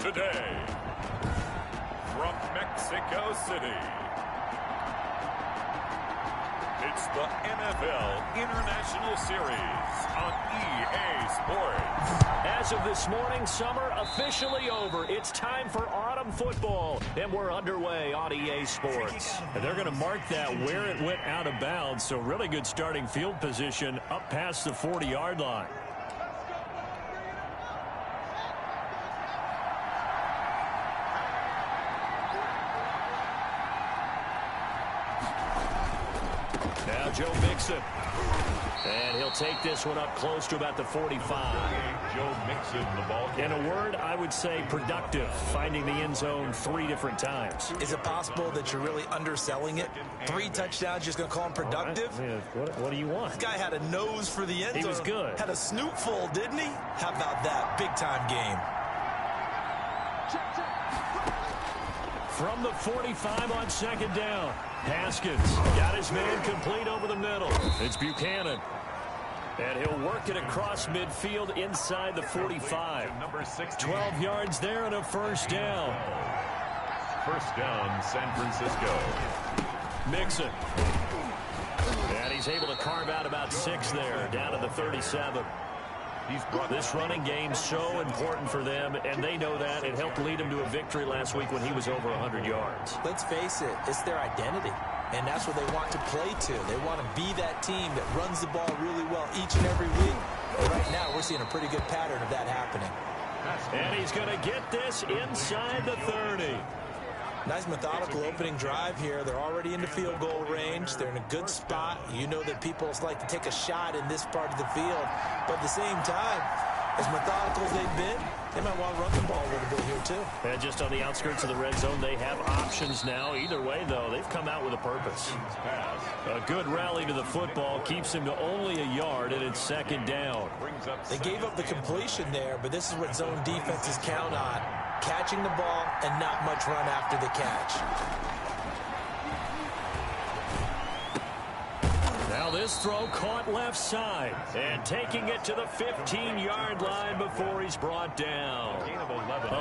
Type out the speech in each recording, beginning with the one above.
Today, from Mexico City, it's the NFL International Series on EA Sports. As of this morning, summer officially over. It's time for autumn football, and we're underway on EA Sports. And they're going to mark that where it went out of bounds, so really good starting field position up past the 40-yard line. Now Joe Mixon. And he'll take this one up close to about the 45. Joe Mixon, the ball. In a word, I would say productive, finding the end zone 3 different times. Is it possible that you're really underselling it? 3 touchdowns, just going to call him productive? What do you want? This guy had a nose for the end zone. He was good. Had a snootful, didn't he? How about that? Big-time game. From the 45 on second down. Haskins got his man complete over the middle. It's Buchanan. And he'll work it across midfield inside the 45. 12 yards there and a first down. First down, San Francisco. Mixon. And he's able to carve out about 6 there, down to the 37. This running game so important for them, and they know that. It helped lead them to a victory last week when he was over 100 yards. Let's face it, it's their identity, and that's what they want to play to. They want to be that team that runs the ball really well each and every week. And right now, we're seeing a pretty good pattern of that happening. And he's going to get this inside the 30. Nice methodical opening drive here. They're already into field goal range. They're in a good spot. You know that people like to take a shot in this part of the field. But at the same time, as methodical as they've been, they might want to run the ball a little bit here too. And just on the outskirts of the red zone, they have options now. Either way, though, they've come out with a purpose. A good rally to the football keeps him to only a yard, and it's second down. They gave up the completion there, but this is what zone defenses count on. Catching the ball and not much run after the catch. Now this throw caught left side and taking it to the 15-yard line before he's brought down.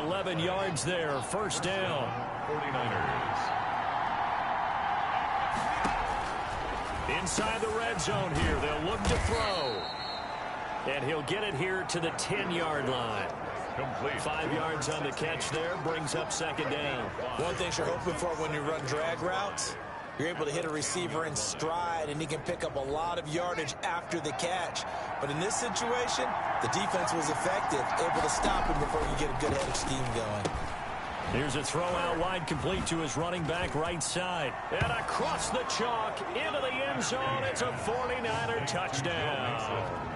11 yards there, first down. 49ers. Inside the red zone here, they'll look to throw. And he'll get it here to the 10-yard line. Complete. 5 yards on the catch there, brings up second down. One thing you're hoping for when you run drag routes, you're able to hit a receiver in stride, and he can pick up a lot of yardage after the catch. But in this situation, the defense was effective, able to stop him before you get a good head of steam going. Here's a throw out wide, complete to his running back right side. And across the chalk, into the end zone, it's a 49er touchdown.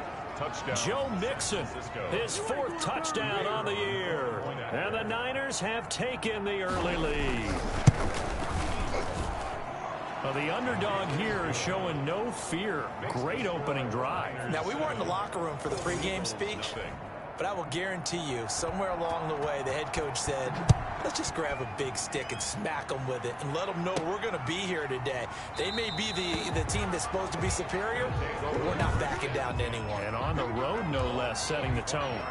Joe Mixon, his 4th touchdown on the year. And the Niners have taken the early lead. Well, the underdog here is showing no fear. Great opening drive. Now, we weren't in the locker room for the pregame speech, but I will guarantee you, somewhere along the way, the head coach said, let's just grab a big stick and smack them with it and let them know we're going to be here today. They may be the team that's supposed to be superior, but we're not backing down to anyone. And on the road, no less, setting the tone.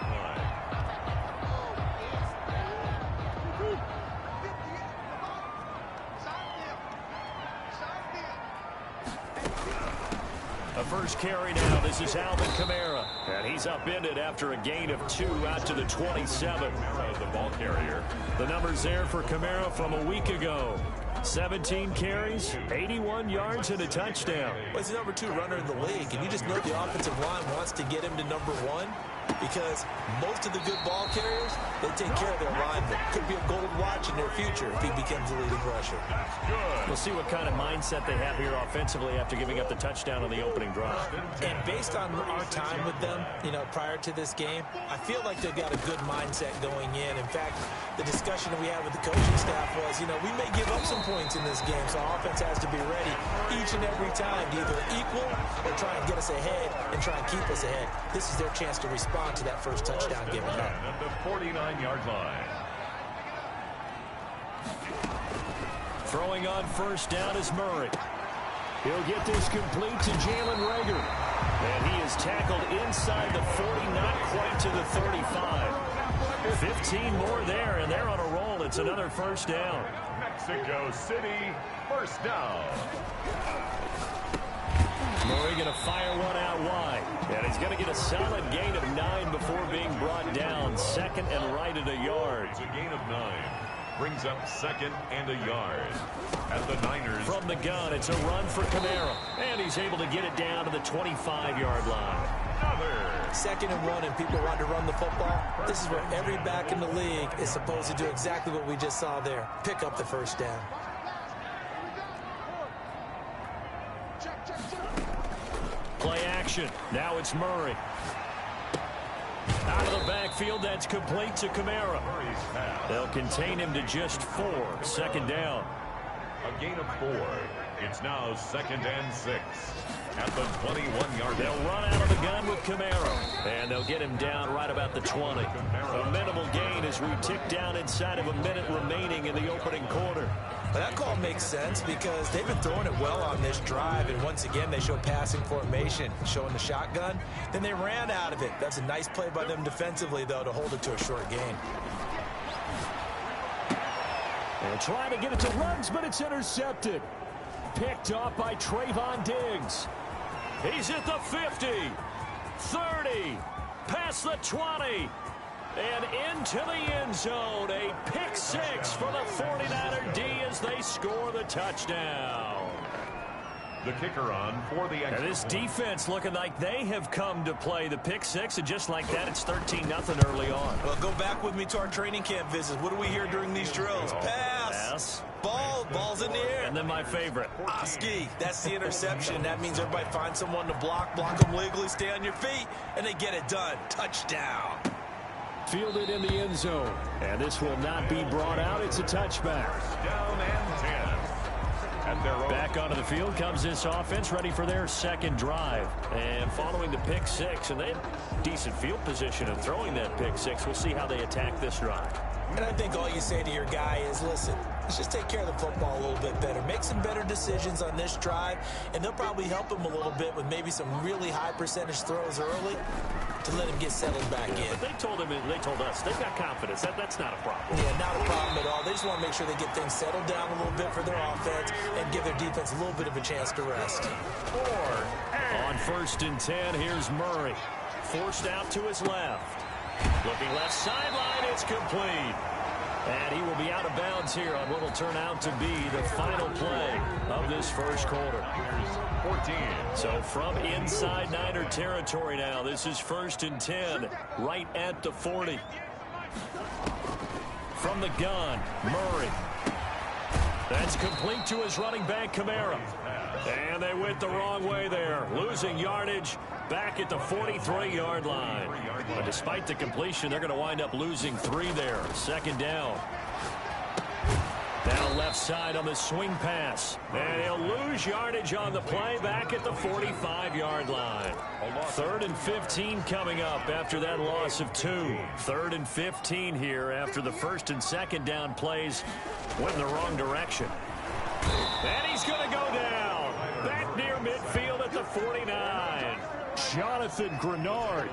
A first carry now. This is Alvin Kamara. And he's upended after a gain of 2 out to the 27. The ball carrier. The numbers there for Kamara from a week ago. 17 carries, 81 yards, and a touchdown. Well, he's the number 2 runner in the league, and you just know the offensive line wants to get him to number 1 because most of the good ball carriers, they take care of their linemen. Could be a gold watch in their future if he becomes a leading rusher. We'll see what kind of mindset they have here offensively after giving up the touchdown on the opening drive. And based on our time with them, prior to this game, I feel like they've got a good mindset going in. In fact, the discussion that we had with the coaching staff was, we may give up some points in this game, so our offense has to be ready each and every time to either equal or try and get us ahead and try and keep us ahead. This is their chance to respond to that first touchdown given up. At the 49-yard line. Throwing on first down is Murray. He'll get this complete to Jalen Reagor. And he is tackled inside the 40, not quite to the 35. 15 more there, and they're on a roll. It's another first down. Mexico City, first down. Murray going to fire one out wide. And he's going to get a solid gain of 9 before being brought down. Second and right at a yard. It's a gain of 9. Brings up second and a yard. At the Niners. From the gun, it's a run for Kamara. And he's able to get it down to the 25-yard line. Another. Second and 1, and people want to run the football. This is where every back in the league is supposed to do exactly what we just saw there. Pick up the first down. Play action. Now it's Murray. Out of the backfield, that's complete to Kamara. They'll contain him to just 4. Second down. A gain of 4. It's now second and 6. At the 21-yard line. They'll run out of the gun with Kamara. And they'll get him down right about the 20. A minimal gain as we tick down inside of a minute remaining in the opening quarter. But that call makes sense because they've been throwing it well on this drive, and once again they show passing formation, showing the shotgun. Then they ran out of it. That's a nice play by them defensively, though, to hold it to a short gain. They'll try to get it to Ruggs, but it's intercepted. Picked off by Trayvon Diggs. He's at the 50, 30, past the 20, and into the end zone. A pick 6 for the 49er D as they score the touchdown. The kicker on for the extra. Now this defense looking like they have come to play the pick 6, and just like that, it's 13-0 early on. Well, go back with me to our training camp visits. What do we hear during these drills? Pass. Ball's in the air. And then my favorite. Ski. That's the interception. That means everybody finds someone to block them legally, stay on your feet, and they get it done. Touchdown. Fielded in the end zone. And this will not be brought out. It's a touchback. Down and 10. Back onto the field comes this offense, ready for their second drive. And following the pick 6, and they have decent field position of throwing that pick 6. We'll see how they attack this drive. And I think all you say to your guy is, listen, let's just take care of the football a little bit better. Make some better decisions on this drive, and they'll probably help him a little bit with maybe some really high percentage throws early to let him get settled back in. But they told us they've got confidence. That's not a problem. Yeah, not a problem at all. They just want to make sure they get things settled down a little bit for their offense and give their defense a little bit of a chance to rest. On first and 10, here's Murray. Forced out to his left. Looking left sideline, it's complete. And he will be out of bounds here on what will turn out to be the final play of this first quarter. 14. So from inside Niner territory now, this is first and 10, right at the 40. From the gun, Murray. That's complete to his running back, Kamara. And they went the wrong way there, losing yardage back at the 43-yard line. But despite the completion, they're going to wind up losing 3 there. Second down. Down left side on the swing pass. And he'll lose yardage on the play back at the 45-yard line. 3rd and 15 coming up after that loss of 2. 3rd and 15 here after the first and second down plays went in the wrong direction. And he's going to go down. Back near midfield at the 49. Jonathan Grenard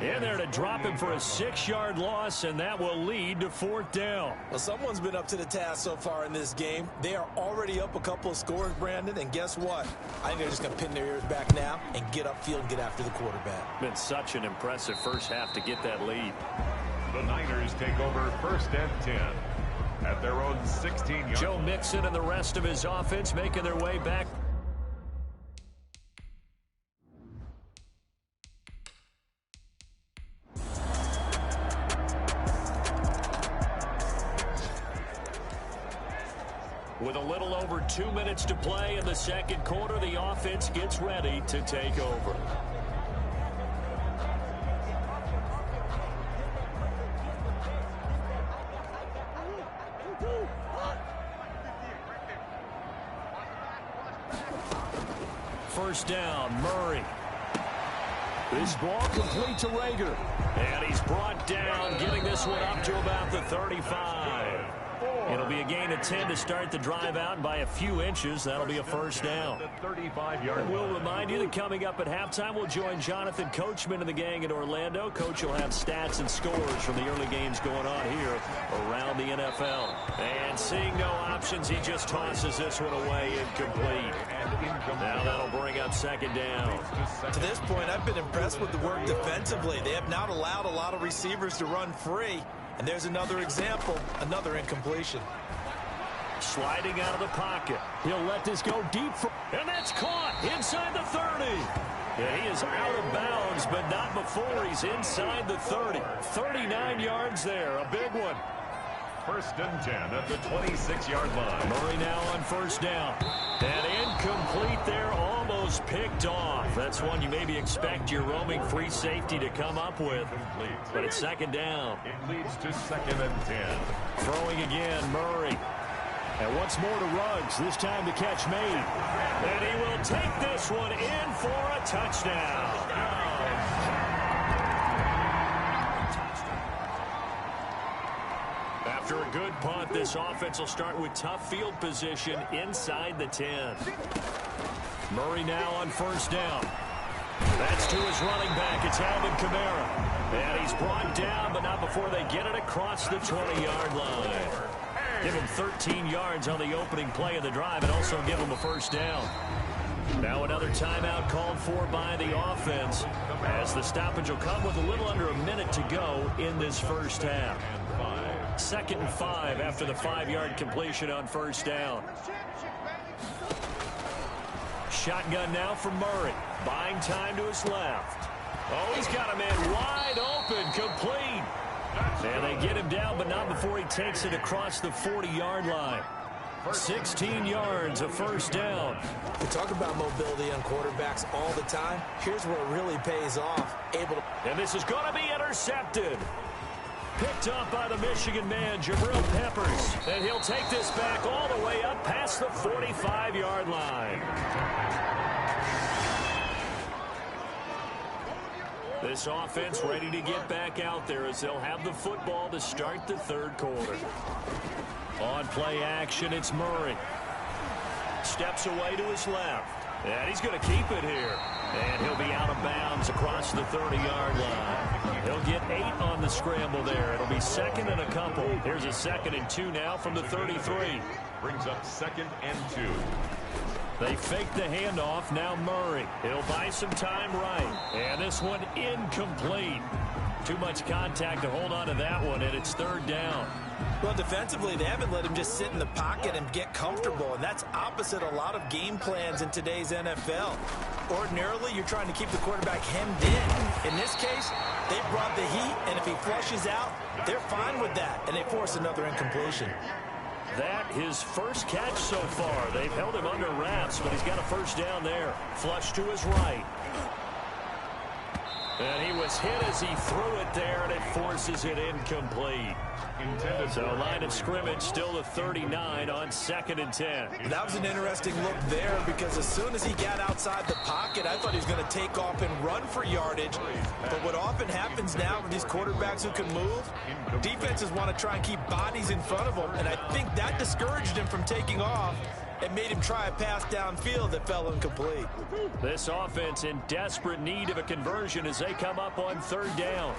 in there to drop him for a 6-yard loss, and that will lead to 4th down. Well, someone's been up to the task so far in this game. They are already up a couple of scores, Brandon, and guess what? I think they're just going to pin their ears back now and get upfield and get after the quarterback. Been such an impressive first half to get that lead. The Niners take over first and 10 at their own 16-yard. Joe Mixon and the rest of his offense making their way back. With a little over 2 minutes to play in the second quarter, the offense gets ready to take over. First down, Murray. This ball complete to Rager. And he's brought down, getting this one up to about the 35. It'll be a gain of 10 to start the drive out, and by a few inches, that'll be a first down. We'll remind you that coming up at halftime, we'll join Jonathan Coachman and the gang in Orlando. Coach will have stats and scores from the early games going on here around the NFL. And seeing no options, he just tosses this one away, incomplete. Now that'll bring up second down. To this point, I've been impressed with the work defensively. They have not allowed a lot of receivers to run free. And there's another example, another incompletion. Sliding out of the pocket. He'll let this go deep. And that's caught inside the 30. Yeah, he is out of bounds, but not before he's inside the 30. 39 yards there, a big one. First and 10 at the 26-yard line. Murray now on first down. And incomplete there, almost picked off. That's one you maybe expect your roaming free safety to come up with. But it's second down. It leads to second and 10. Throwing again, Murray. And once more to Ruggs, this time to catch made. And he will take this one in for a touchdown. After a good punt, this offense will start with tough field position inside the 10. Murray now on first down. That's to his running back. It's Alvin Kamara. And he's brought down, but not before they get it across the 20-yard line. Give him 13 yards on the opening play of the drive and also give him a first down. Now another timeout called for by the offense as the stoppage will come with a little under a minute to go in this first half. Second and 5 after the 5-yard completion on first down. Shotgun now for Murray. Buying time to his left. Oh, he's got a man wide open, complete. And they get him down, but not before he takes it across the 40-yard line. 16 yards, a first down. We talk about mobility on quarterbacks all the time. Here's where it really pays off. And this is going to be intercepted. Picked up by the Michigan man, Jabril Peppers. And he'll take this back all the way up past the 45-yard line. This offense ready to get back out there as they'll have the football to start the third quarter. On play action, it's Murray. Steps away to his left. And he's going to keep it here. And he'll be out of bounds across the 30-yard line. He'll get 8 on the scramble there. It'll be second and a couple. Here's a second and 2 now from the 33. Brings up second and 2. They fake the handoff. Now Murray. He'll buy some time right. And this one incomplete. Too much contact to hold on to that one, and it's third down. Well, defensively, they haven't let him just sit in the pocket and get comfortable, and that's opposite a lot of game plans in today's NFL. Ordinarily, you're trying to keep the quarterback hemmed in. In this case, they brought the heat, and if he flushes out, they're fine with that, and they force another incompletion. That his first catch so far. They've held him under wraps, but he's got a first down there. Flush to his right. And he was hit as he threw it there, and it forces it incomplete. So line of scrimmage still to 39 on second and 10. That was an interesting look there because as soon as he got outside the pocket, I thought he was going to take off and run for yardage. But what often happens now with these quarterbacks who can move, defenses want to try and keep bodies in front of them, and I think that discouraged him from taking off and made him try a pass downfield that fell incomplete. This offense in desperate need of a conversion as they come up on third down.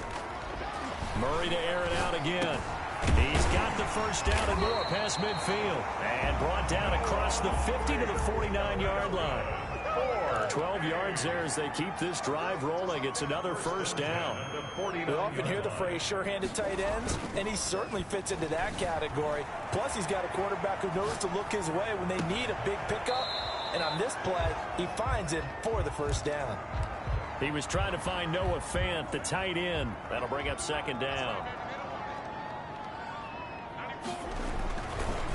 Murray to air it out again. He's got the first down and more past midfield. And brought down across the 50 to the 49-yard line. 12 yards there as they keep this drive rolling. It's another first down. We often hear the phrase sure-handed tight ends, and he certainly fits into that category. Plus, he's got a quarterback who knows to look his way when they need a big pickup. And on this play, he finds it for the first down. He was trying to find Noah Fant, the tight end. That'll bring up second down.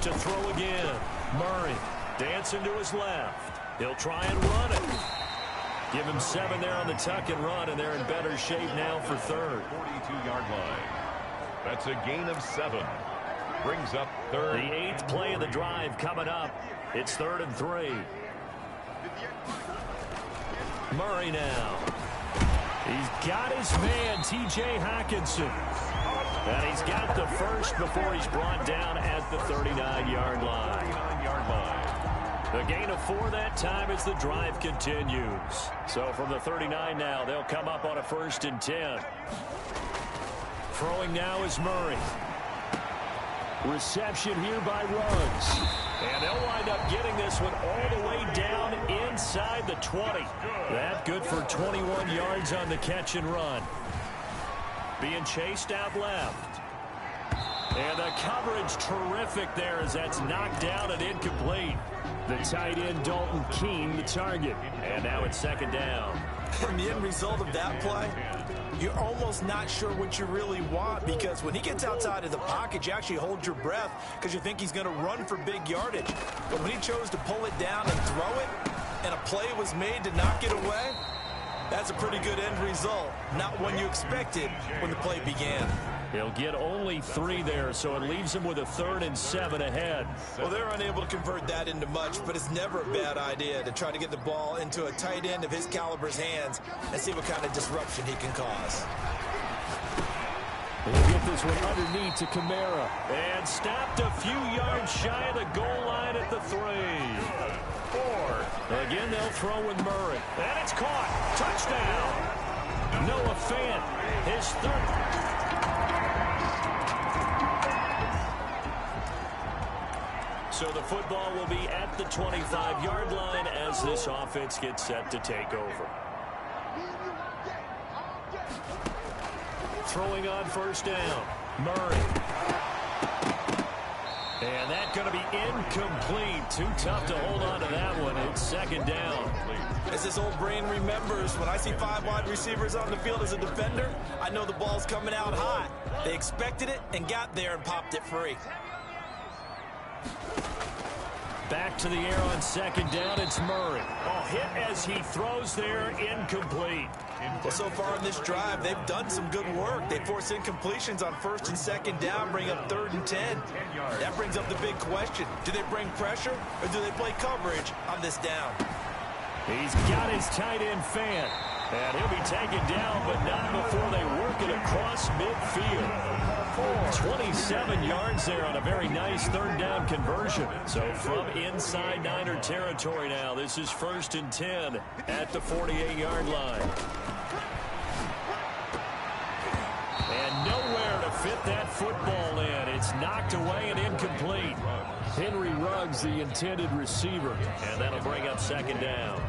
To throw again. Murray dancing to his left. He'll try and run it. Give him 7 there on the tuck and run, and they're in better shape now for third. 42-yard line. That's a gain of 7. Brings up third. The 8th play of the drive coming up. It's 3rd and 3. Murray now. He's got his man, T.J. Hockenson. And he's got the first before he's brought down at the 39-yard line. The gain of 4 that time as the drive continues. So from the 39 now, they'll come up on a 1st and 10. Throwing now is Murray. Reception here by Ruggs. And they'll wind up getting this one all the way down inside the 20. That good for 21 yards on the catch and run. Being chased out left. And the coverage terrific there as that's knocked down and incomplete. The tight end, Dalton Keene, the target. And now it's 2nd down. And the end result of that play, you're almost not sure what you really want, because when he gets outside of the pocket, you actually hold your breath because you think he's going to run for big yardage. But when he chose to pull it down and throw it, and a play was made to knock it away, that's a pretty good end result. Not one you expected when the play began. He'll get only 3 there, so it leaves him with a 3rd and 7 ahead. Well, they're unable to convert that into much, but it's never a bad idea to try to get the ball into a tight end of his caliber's hands and see what kind of disruption he can cause. We'll get this one underneath to Kamara. And stopped a few yards shy of the goal line at the 3. 4. Again, they'll throw with Murray. And it's caught. Touchdown. Noah Fant, his 3rd. So the football will be at the 25-yard line as this offense gets set to take over. Throwing on 1st down. Murray. And that's going to be incomplete. Too tough to hold on to that one. It's 2nd down. As this old brain remembers, when I see 5 wide receivers on the field as a defender, I know the ball's coming out hot. They expected it and got there and popped it free. Back to the air on 2nd down. It's Murray. Oh, hit as he throws there, incomplete. Well, so far in this drive, they've done some good work. They force incompletions on 1st and 2nd down, bring up 3rd and 10. That brings up the big question. Do they bring pressure or do they play coverage on this down? He's got his tight end Fant. And he'll be taken down, but not before they work it across midfield. 27 yards there on a very nice 3rd down conversion. So from inside Niner territory now, this is 1st and 10 at the 48-yard line. And nowhere to fit that football in. It's knocked away and incomplete. Henry Ruggs, the intended receiver. And that'll bring up 2nd down.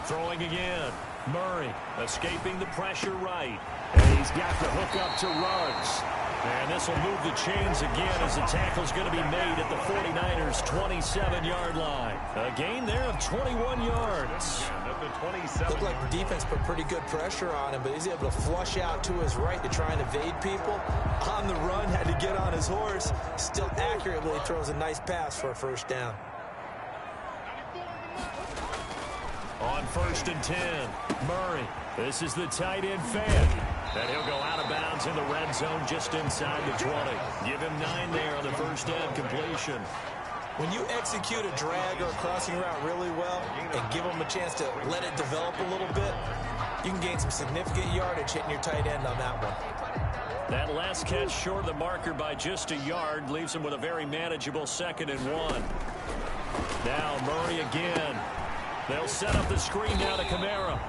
Throwing again. Murray escaping the pressure right. And he's got the hook up to Ruggs. And this will move the chains again as the tackle's going to be made at the 49ers' 27-yard line. A gain there of 21 yards. Looked like the defense put pretty good pressure on him, but he's able to flush out to his right to try and evade people. On the run, had to get on his horse. Still accurately throws a nice pass for a 1st down. On 1st and 10, Murray. This is the tight end Fant. And he'll go out of bounds in the red zone just inside the 20. Give him 9 there on the 1st down completion. When you execute a drag or a crossing route really well and give them a chance to let it develop a little bit, you can gain some significant yardage hitting your tight end on that one. That last catch short of the marker by just a yard leaves him with a very manageable 2nd and 1. Now Murray again. They'll set up the screen now to Kamara.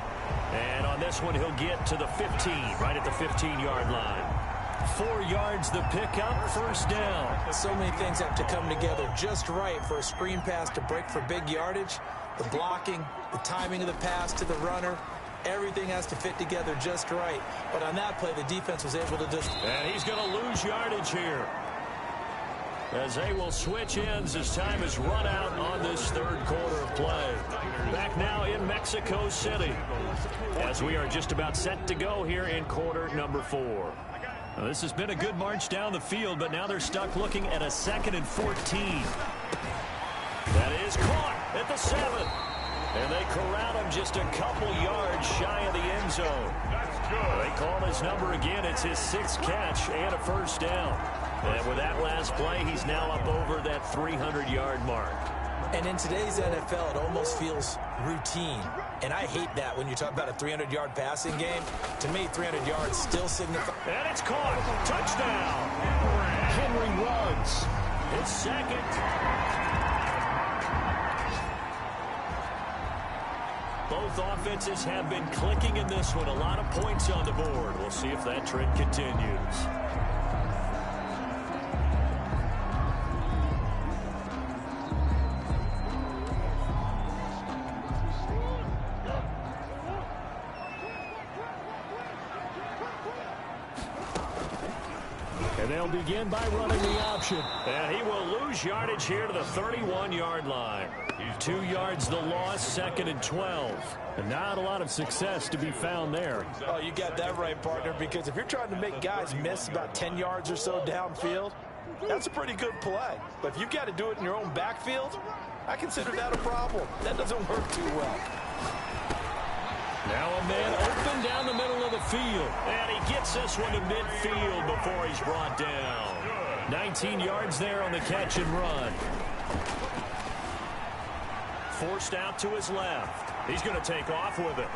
And on this one, he'll get to the 15, right at the 15-yard line. 4 yards the pickup, 1st down. So many things have to come together just right for a screen pass to break for big yardage. The blocking, the timing of the pass to the runner, everything has to fit together just right. But on that play, the defense was able to just... And he's going to lose yardage here, as they will switch ends as time is run out on this 3rd quarter of play. Back now in Mexico City, as we are just about set to go here in quarter number 4. Now, this has been a good march down the field, but now they're stuck looking at a 2nd and 14. That is caught at the 7. And they corral him just a couple yards shy of the end zone. They call his number again. It's his 6th catch and a 1st down. And with that last play, he's now up over that 300-yard mark. And in today's NFL, it almost feels routine. And I hate that when you talk about a 300-yard passing game. To me, 300 yards still signifies. And it's caught. Touchdown. Henry Ruggs. His second. Both offenses have been clicking in this one. A lot of points on the board. We'll see if that trend continues. And they'll begin by running the option. And he will lose yardage here to the 31-yard line. 2 yards the loss, 2nd and 12. And not a lot of success to be found there. Oh, you got that right, partner, because if you're trying to make guys miss about 10 yards or so downfield, that's a pretty good play. But if you've got to do it in your own backfield, I consider that a problem. That doesn't work too well. Now a man open down the middle of the field. And he gets this one to midfield before he's brought down. 19 yards there on the catch and run. Forced out to his left. He's going to take off with it.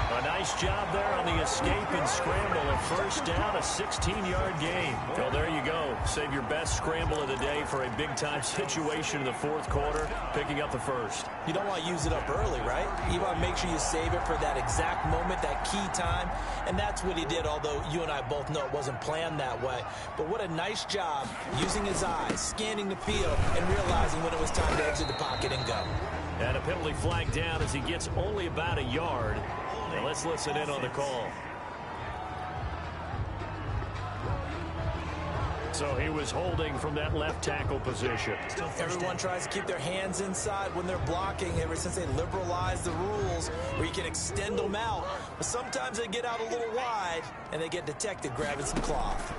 A nice job there on the escape and scramble. A first down, a 16-yard gain. Well, there you go. Save your best scramble of the day for a big-time situation in the fourth quarter, picking up the first. You don't want to use it up early, right? You want to make sure you save it for that exact moment, that key time. And that's what he did, although you and I both know it wasn't planned that way. But what a nice job using his eyes, scanning the field, and realizing when it was time to exit the pocket and go. And a penalty flag down as he gets only about a yard. And let's listen in on the call. So he was holding from that left tackle position. Everyone tries to keep their hands inside when they're blocking ever since they liberalized the rules where you can extend them out. But sometimes they get out a little wide and they get detected grabbing some cloth.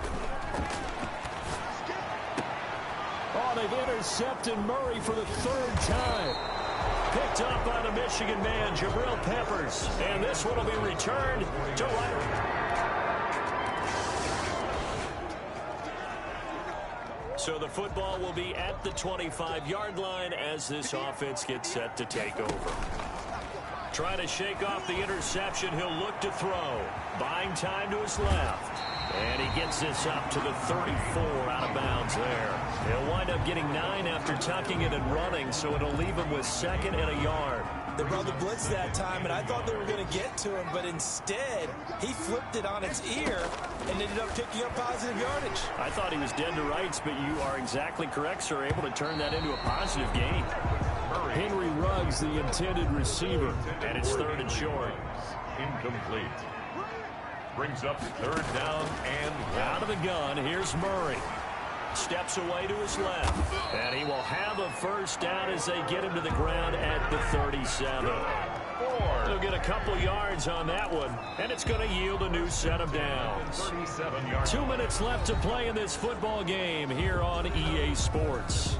Oh, they've intercepted Murray for the 3rd time. Picked up by the Michigan man, Jabril Peppers. And this one will be returned to right. So the football will be at the 25-yard line as this offense gets set to take over. Trying to shake off the interception, he'll look to throw. Buying time to his left. And he gets this up to the 34 out of bounds there. He'll wind up getting 9 after tucking it and running, so it'll leave him with 2nd and a yard. They brought the blitz that time, and I thought they were going to get to him, but instead, he flipped it on its ear and ended up picking up positive yardage. I thought he was dead to rights, but you are exactly correct, sir, able to turn that into a positive gain. Henry Ruggs, the intended receiver, and it's 3rd and short. Incomplete. Brings up 3rd down and out of the gun. Here's Murray. Steps away to his left. And he will have a first down as they get him to the ground at the 37. He'll get a couple yards on that one, and it's going to yield a new set of downs. 2 minutes left to play in this football game here on EA Sports.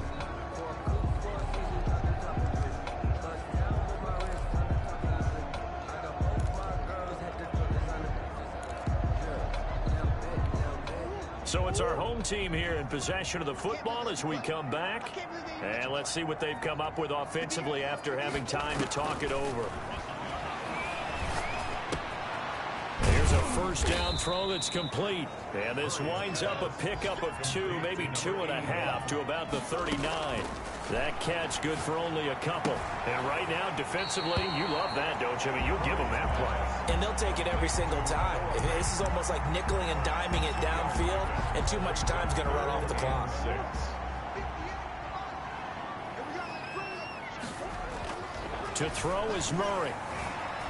So it's our home team here in possession of the football as we come back. And let's see what they've come up with offensively after having time to talk it over. Here's a first down throw that's complete. And this winds up a pickup of 2, maybe 2.5 to about the 39. That catch good for only a couple. And right now, defensively, you love that, don't you? I mean, you'll give them that play. And they'll take it every single time. This is almost like nickeling and diming it downfield, and too much time's going to run off the clock. To throw is Murray.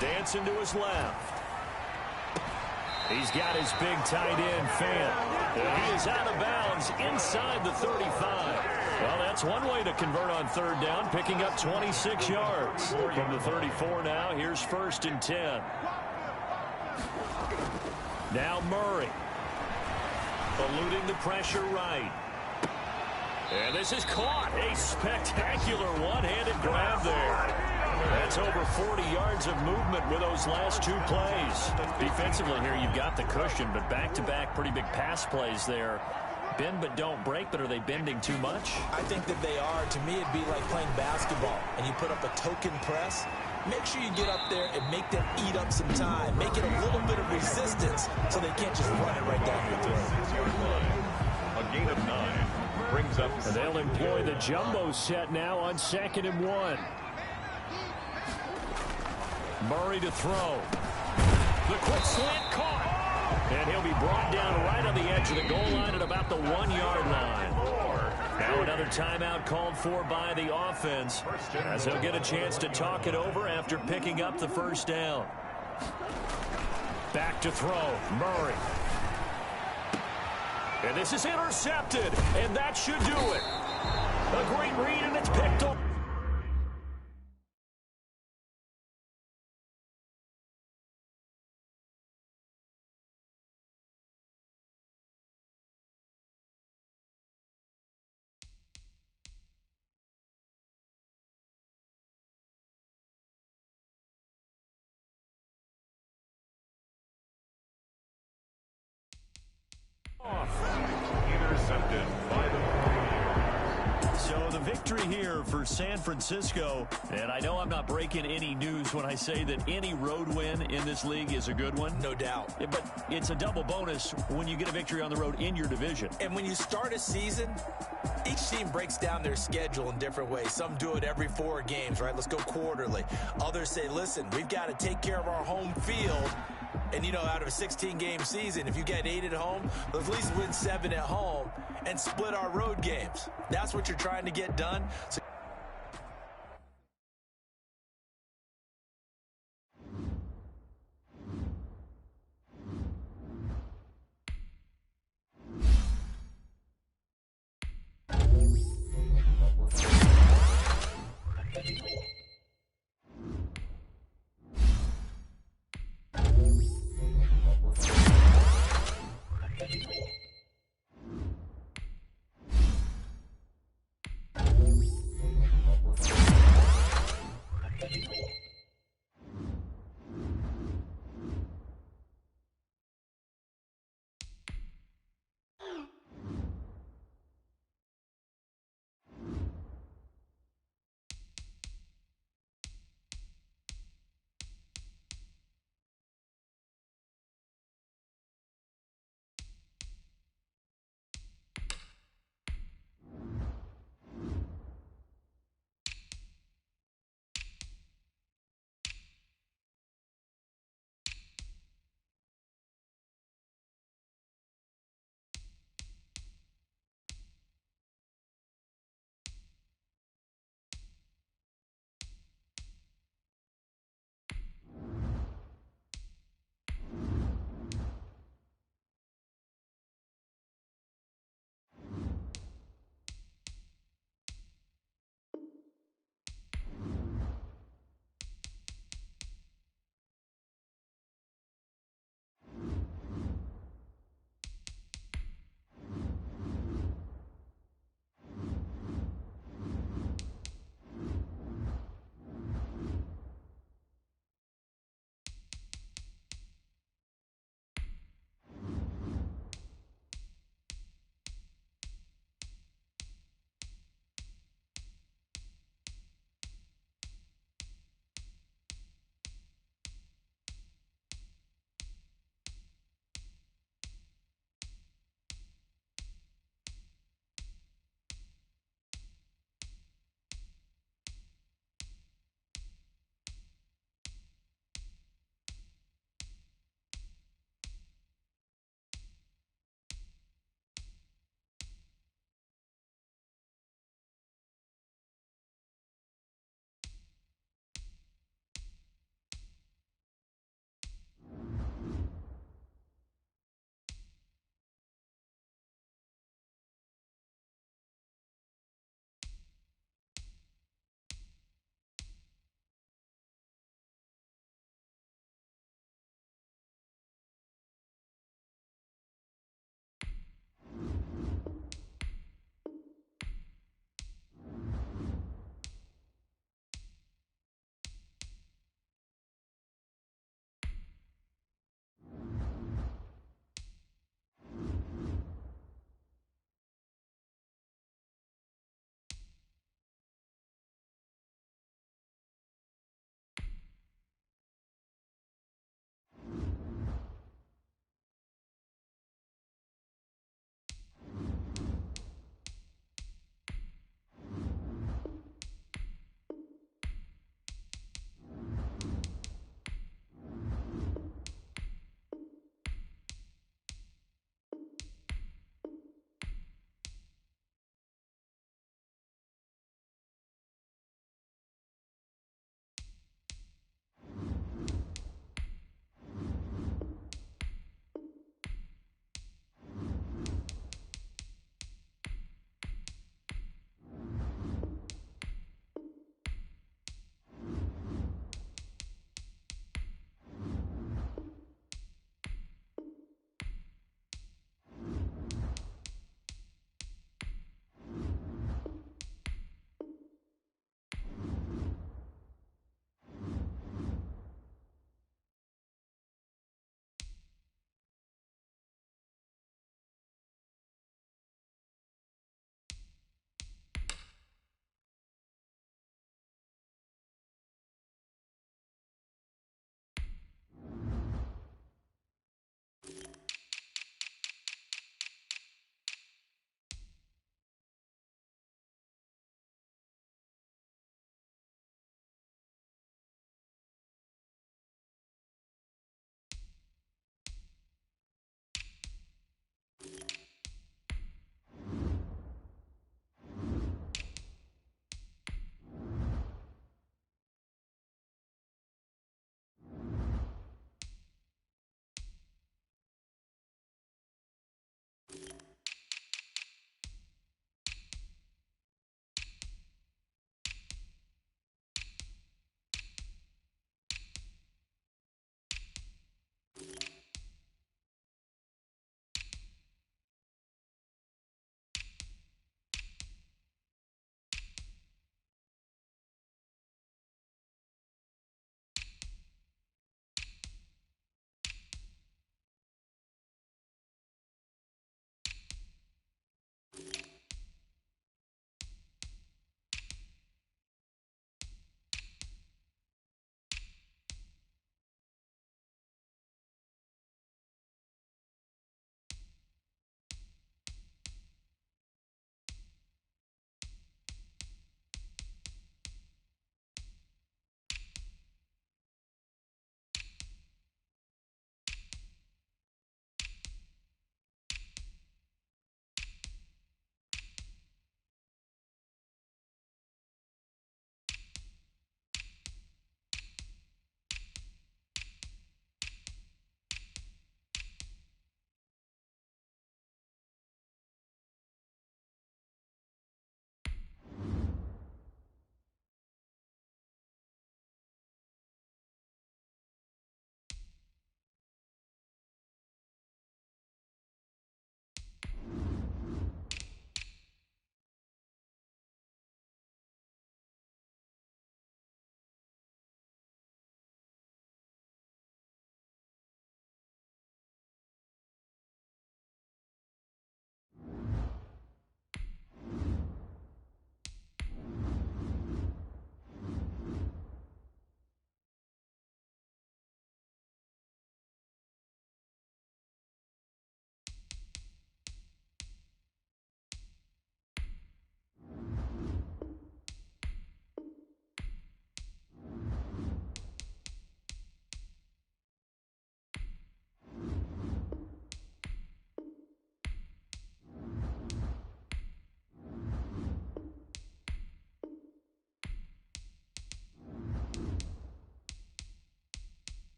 Dancing to his left. He's got his big tight end, Fant. He is out of bounds inside the 35. Well, that's one way to convert on 3rd down, picking up 26 yards. From the 34 now, here's 1st and 10. Now Murray. Eluding the pressure right. And this is caught. A spectacular one-handed grab there. That's over 40 yards of movement with those last 2 plays. Defensively here, you've got the cushion, but back-to-back pretty big pass plays there. Bend but don't break, but are they bending too much? I think that they are. To me, it'd be like playing basketball, and you put up a token press. Make sure you get up there and make them eat up some time. Make it a little bit of resistance so they can't just run it right down your throat. A gain of 9 brings up. And they'll employ the jumbo set now on 2nd and 1. Murray to throw. The quick slant caught. And he'll be brought down right on the edge of the goal line at about the 1-yard line. Now another timeout called for by the offense, as they'll get a chance to talk it over after picking up the first down. Back to throw. Murray. And this is intercepted, and that should do it. A great read, and it's picked up. Intercepted by the. So the victory here for San Francisco, and I know I'm not breaking any news when I say that any road win in this league is a good one. No doubt. But it's a double bonus when you get a victory on the road in your division. And when you start a season, each team breaks down their schedule in different ways. Some do it every 4 games, right? Let's go quarterly. Others say, listen, we've got to take care of our home field. And, you know, out of a 16-game season, if you get 8 at home, let's at least win 7 at home and split our road games. That's what you're trying to get done. So